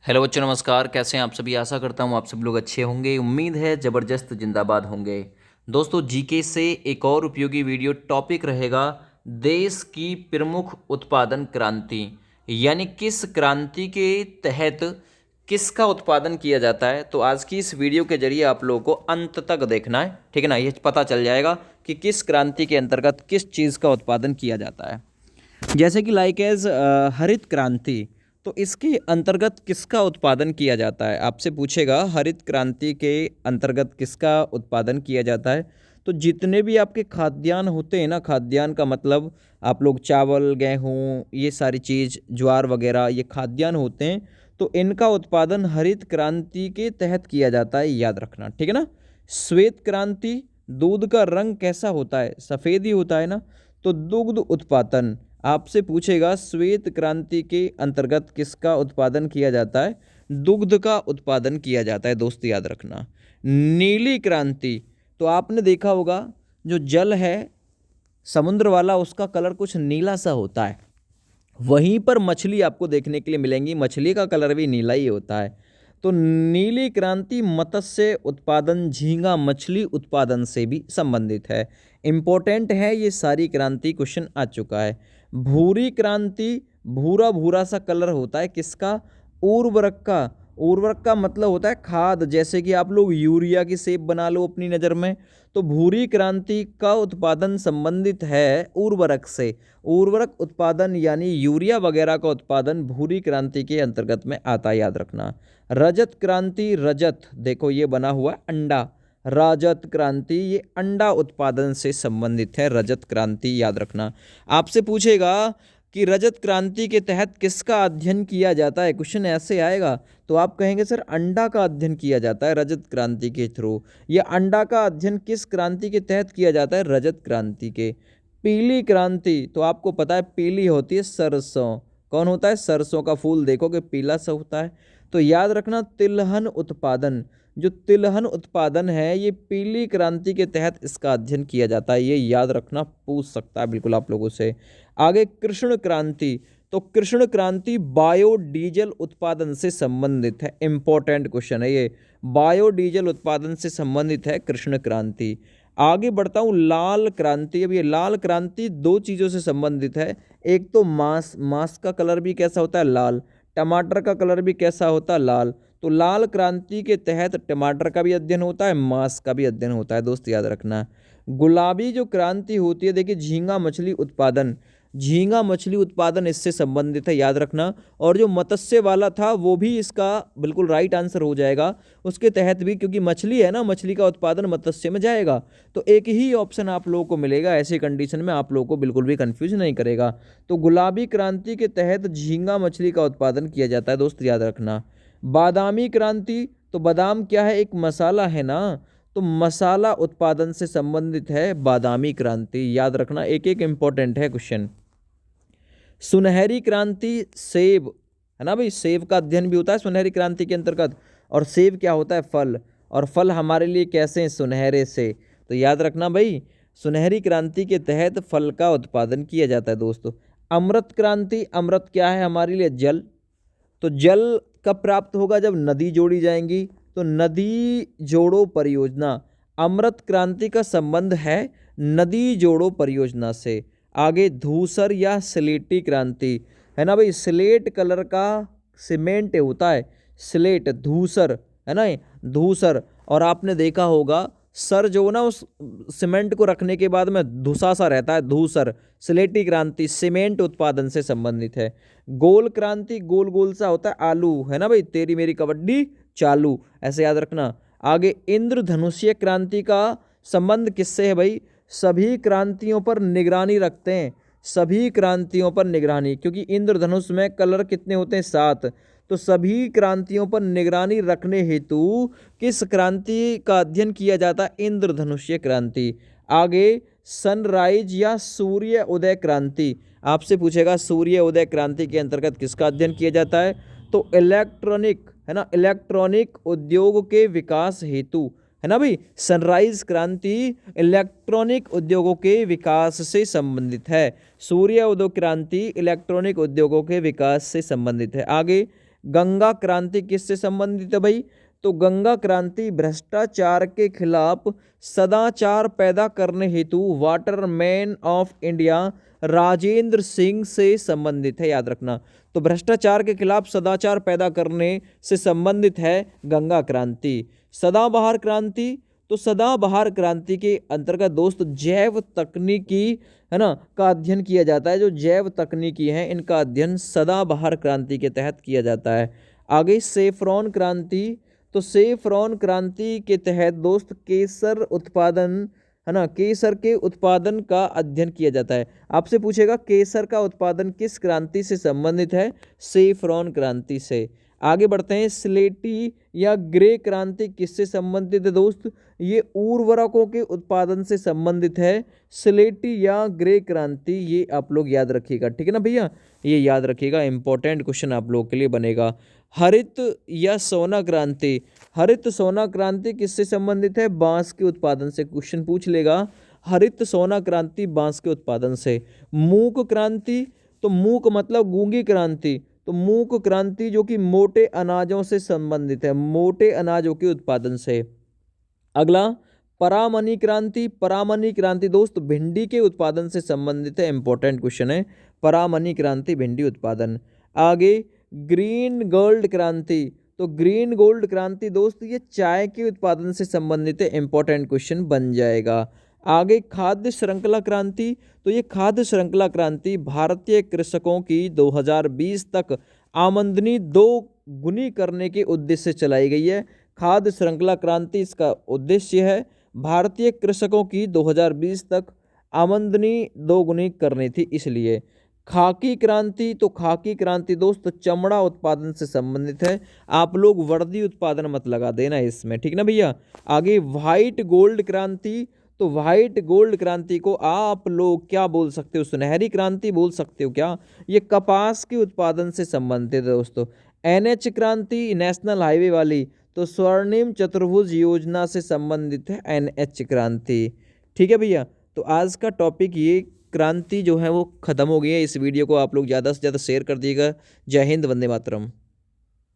Hello बच्चों, नमस्कार। कैसे हैं आप सभी? आशा करता हूँ आप सब लोग अच्छे होंगे। उम्मीद है ज़बरदस्त जिंदाबाद होंगे। दोस्तों, जीके से एक और उपयोगी वीडियो टॉपिक रहेगा देश की प्रमुख उत्पादन क्रांति, यानी किस क्रांति के तहत किसका उत्पादन किया जाता है। तो आज की इस वीडियो के जरिए आप लोगों को अंत तक देखना है, ठीक है ना। ये पता चल जाएगा कि किस क्रांति के अंतर्गत किस चीज़ का उत्पादन किया जाता है। जैसे कि लाइक एज हरित क्रांति, तो इसके अंतर्गत किसका उत्पादन किया जाता है? आपसे पूछेगा हरित क्रांति के अंतर्गत किसका उत्पादन किया जाता है। तो जितने भी आपके खाद्यान्न होते हैं ना, खाद्यान्न का मतलब आप लोग चावल, गेहूँ, ये सारी चीज़, ज्वार वगैरह, ये खाद्यान्न होते हैं। तो इनका उत्पादन हरित क्रांति के तहत किया जाता है, याद रखना, ठीक है ना। श्वेत क्रांति, दूध का रंग कैसा होता है? सफ़ेद ही होता है ना। तो दुग्ध उत्पादन आपसे पूछेगा श्वेत क्रांति के अंतर्गत किसका उत्पादन किया जाता है? दुग्ध का उत्पादन किया जाता है, दोस्त याद रखना। नीली क्रांति, तो आपने देखा होगा जो जल है समुद्र वाला, उसका कलर कुछ नीला सा होता है। वहीं पर मछली आपको देखने के लिए मिलेंगी, मछली का कलर भी नीला ही होता है। तो नीली क्रांति मत्स्य उत्पादन, झींगा मछली उत्पादन से भी संबंधित है। इम्पोर्टेंट है ये सारी क्रांति, क्वेश्चन आ चुका है। भूरी क्रांति, भूरा भूरा सा कलर होता है, किसका? उर्वरक का। उर्वरक का मतलब होता है खाद, जैसे कि आप लोग यूरिया की सेप बना लो अपनी नज़र में। तो भूरी क्रांति का उत्पादन संबंधित है उर्वरक से। उर्वरक उत्पादन यानी यूरिया वगैरह का उत्पादन भूरी क्रांति के अंतर्गत में आता है, याद रखना। रजत क्रांति, रजत देखो ये बना हुआ है अंडा। रजत क्रांति ये अंडा उत्पादन से संबंधित है, रजत क्रांति, याद रखना। आपसे पूछेगा कि रजत क्रांति के तहत किसका अध्ययन किया जाता है, क्वेश्चन ऐसे आएगा। तो आप कहेंगे सर अंडा का अध्ययन किया जाता है रजत क्रांति के थ्रू। यह अंडा का अध्ययन किस क्रांति के तहत किया जाता है? रजत क्रांति के। पीली क्रांति, तो आपको पता है पीली होती है सरसों। कौन होता है? सरसों का फूल देखोगे पीला सा होता है। तो याद रखना तिलहन उत्पादन, जो तिलहन उत्पादन है ये पीली क्रांति के तहत इसका अध्ययन किया जाता है, ये याद रखना, पूछ सकता है बिल्कुल आप लोगों से। आगे कृष्ण क्रांति, तो कृष्ण क्रांति बायोडीजल उत्पादन से संबंधित है, इंपॉर्टेंट क्वेश्चन है ये। बायोडीजल उत्पादन से संबंधित है कृष्ण क्रांति। आगे बढ़ता हूँ, लाल क्रांति। अब ये लाल क्रांति दो चीज़ों से संबंधित है। एक तो मांस, मांस का कलर भी कैसा होता है? लाल। टमाटर का कलर भी कैसा होता है? लाल। तो लाल क्रांति के तहत टमाटर का भी अध्ययन होता है, मांस का भी अध्ययन होता है, दोस्त याद रखना। गुलाबी जो क्रांति होती है, देखिए झींगा मछली उत्पादन, झींगा मछली उत्पादन इससे संबंधित है, याद रखना। और जो मत्स्य वाला था वो भी इसका बिल्कुल राइट आंसर हो जाएगा, उसके तहत भी, क्योंकि मछली है ना, मछली का उत्पादन मत्स्य में जाएगा। तो एक ही ऑप्शन आप लोगों को मिलेगा, ऐसी कंडीशन में आप लोगों को बिल्कुल भी कंफ्यूज नहीं करेगा। तो गुलाबी क्रांति के तहत झींगा मछली का उत्पादन किया जाता है, दोस्त याद रखना। बादामी क्रांति, तो बादाम क्या है? एक मसाला है ना। तो मसाला उत्पादन से संबंधित है बादामी क्रांति, याद रखना, एक एक इंपॉर्टेंट है क्वेश्चन। सुनहरी क्रांति, सेब है ना भाई, सेब का अध्ययन भी होता है सुनहरी क्रांति के अंतर्गत। और सेब क्या होता है? फल। और फल हमारे लिए कैसे हैं? सुनहरे से। तो याद रखना भाई, सुनहरी क्रांति के तहत फल का उत्पादन किया जाता है दोस्तों। अमृत क्रांति, अमृत क्या है हमारे लिए? जल। तो जल कब प्राप्त होगा? जब नदी जोड़ी जाएंगी। तो नदी जोड़ो परियोजना, अमृत क्रांति का संबंध है नदी जोड़ो परियोजना से। आगे धूसर या स्लेटी क्रांति, है ना भाई, स्लेट कलर का सीमेंट होता है, स्लेट, धूसर है ना, धूसर। और आपने देखा होगा सर जो ना उस सीमेंट को रखने के बाद में धुसा सा रहता है, धूसर। स्लेटी क्रांति सीमेंट उत्पादन से संबंधित है। गोल क्रांति, गोल गोल सा होता है आलू, है ना भाई, तेरी मेरी कबड्डी चालू, ऐसे याद रखना। आगे इंद्रधनुष्य क्रांति का संबंध किससे है भाई? सभी क्रांतियों पर निगरानी रखते हैं, सभी क्रांतियों पर निगरानी, क्योंकि इंद्रधनुष में कलर कितने होते हैं? 7। तो सभी क्रांतियों पर निगरानी रखने हेतु किस क्रांति का अध्ययन किया जाता है? इंद्रधनुष्य क्रांति। आगे सनराइज या सूर्य उदय क्रांति, आपसे पूछेगा सूर्य उदय क्रांति के अंतर्गत किसका अध्ययन किया जाता है? तो इलेक्ट्रॉनिक, है ना, इलेक्ट्रॉनिक उद्योग के विकास हेतु, है ना भाई, सनराइज क्रांति इलेक्ट्रॉनिक उद्योगों के विकास से संबंधित है। सूर्य उदय क्रांति इलेक्ट्रॉनिक उद्योगों के विकास से संबंधित है। आगे गंगा क्रांति किससे संबंधित है भाई? तो गंगा क्रांति भ्रष्टाचार के खिलाफ सदाचार पैदा करने हेतु Waterman of India Rajendra Singh से संबंधित है, याद रखना। तो भ्रष्टाचार के खिलाफ सदाचार पैदा करने से संबंधित है गंगा क्रांति। सदाबहार क्रांति, तो सदाबहार क्रांति के अंतर्गत दोस्त जैव तकनीकी है ना का अध्ययन किया जाता है। जो जैव तकनीकी है इनका अध्ययन सदाबहार क्रांति के तहत किया जाता है। आगे सेफ्रॉन क्रांति, तो सेफ्रॉन क्रांति के तहत दोस्त केसर उत्पादन है ना, केसर के उत्पादन का अध्ययन किया जाता है। आपसे पूछेगा केसर का उत्पादन किस क्रांति से संबंधित है? सेफ्रॉन क्रांति से। आगे बढ़ते हैं, स्लेटी या ग्रे क्रांति किससे संबंधित है दोस्त? ये उर्वरकों के उत्पादन से संबंधित है। स्लेटी या ग्रे क्रांति, ये आप लोग याद रखिएगा, ठीक है ना भैया, ये याद रखिएगा, इंपॉर्टेंट क्वेश्चन आप लोगों के लिए बनेगा। हरित या सोना क्रांति, हरित सोना क्रांति किससे संबंधित है? बांस के उत्पादन से, क्वेश्चन पूछ लेगा। हरित सोना क्रांति बांस के उत्पादन से। मूक क्रांति, तो मूक मतलब गूंगी क्रांति, तो मूक क्रांति जो कि मोटे अनाजों से संबंधित है, मोटे अनाजों के उत्पादन से। अगला परामनी क्रांति, परामनी क्रांति दोस्त भिंडी के उत्पादन से संबंधित है, इंपॉर्टेंट क्वेश्चन है, परामनी क्रांति भिंडी उत्पादन। आगे ग्रीन गोल्ड क्रांति, तो ग्रीन गोल्ड क्रांति दोस्त ये चाय के उत्पादन से संबंधित है, इंपॉर्टेंट क्वेश्चन बन जाएगा। आगे खाद्य श्रृंखला क्रांति, तो ये खाद्य श्रृंखला क्रांति भारतीय कृषकों की 2020 तक आमदनी 2 गुनी करने के उद्देश्य से चलाई गई है। खाद्य श्रृंखला क्रांति इसका उद्देश्य है भारतीय कृषकों की 2020 तक आमदनी 2 गुनी करनी थी, इसलिए। खाकी क्रांति, तो खाकी क्रांति दोस्त चमड़ा उत्पादन से संबंधित है, आप लोग वर्दी उत्पादन मत लगा देना इसमें, ठीक ना भैया। आगे व्हाइट गोल्ड क्रांति, तो व्हाइट गोल्ड क्रांति को आप लोग क्या बोल सकते हो? सुनहरी क्रांति बोल सकते हो क्या? ये कपास के उत्पादन से संबंधित है दोस्तों। NH क्रांति नेशनल हाईवे वाली, तो स्वर्णिम चतुर्भुज योजना से संबंधित है NH क्रांति, ठीक है भैया। तो आज का टॉपिक ये क्रांति जो है वो खत्म हो गई है। इस वीडियो को आप लोग ज़्यादा से ज़्यादा शेयर कर दिएगा। जय हिंद, वंदे मातरम।